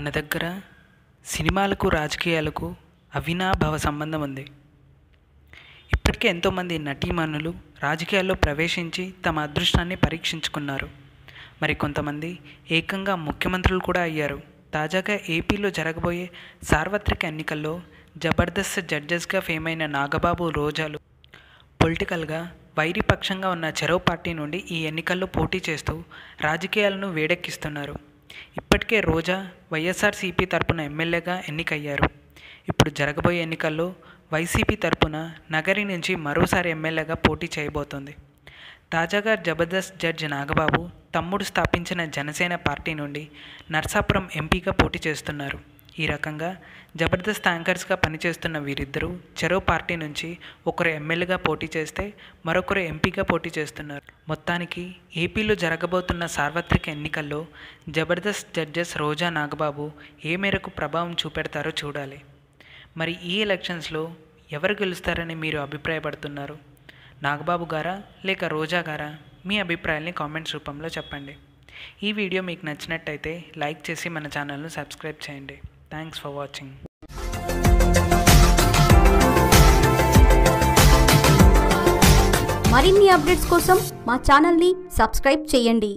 మన దగ్గర సినిమాలకు రాజకీయాలకు అవినాభావ సంబంధం ఉంది. ఇప్పటికే ఎంతోమంది నటీమణులు రాజకీయాల్లో ప్రవేశించి తమ అదృష్టాన్ని పరీక్షించుకున్నారు. మరి కొంతమంది ఏకంగా ముఖ్యమంత్రులు కూడా అయ్యారు. తాజాగా ఏపీలో జరగబోయే సార్వత్రిక ఎన్నికల్లో జబర్దస్త్ జడ్జెస్గా ఫేమ్ అయిన నాగబాబు, రోజాలు పొలిటికల్గా వైరిపక్షంగా ఉన్న చెరో పార్టీ నుండి ఈ ఎన్నికల్లో పోటీ చేస్తూ రాజకీయాలను వేడెక్కిస్తున్నారు. ఇప్పటికే రోజా వైఎస్ఆర్సీపీ తరపున ఎమ్మెల్యేగా ఎన్నికయ్యారు. ఇప్పుడు జరగబోయే ఎన్నికల్లో వైసీపీ తరపున నగరి నుంచి మరోసారి ఎమ్మెల్యేగా పోటీ చేయబోతోంది. తాజాగా జబర్దస్త్ జడ్జి నాగబాబు తమ్ముడు స్థాపించిన జనసేన పార్టీ నుండి నర్సాపురం ఎంపీగా పోటీ చేస్తున్నారు. ఈ రకంగా జబర్దస్త్ యాంకర్స్గా పనిచేస్తున్న వీరిద్దరూ చెరో పార్టీ నుంచి ఒకరు ఎమ్మెల్యేగా పోటీ చేస్తే మరొకరు ఎంపీగా పోటీ చేస్తున్నారు. మొత్తానికి ఏపీలో జరగబోతున్న సార్వత్రిక ఎన్నికల్లో జబర్దస్త్ జడ్జెస్ రోజా, నాగబాబు ఏ మేరకు ప్రభావం చూపెడతారో చూడాలి. మరి ఈ ఎలక్షన్స్లో ఎవరు గెలుస్తారని మీరు అభిప్రాయపడుతున్నారు? నాగబాబు గారా లేక రోజా గారా? మీ అభిప్రాయాల్ని కామెంట్స్ రూపంలో చెప్పండి. ఈ వీడియో మీకు నచ్చినట్టయితే లైక్ చేసి మన ఛానల్ను సబ్స్క్రైబ్ చేయండి. Thanks for watching. మరిన్ని అప్డేట్స్ కోసం మా ఛానల్ని సబ్స్క్రైబ్ చేయండి.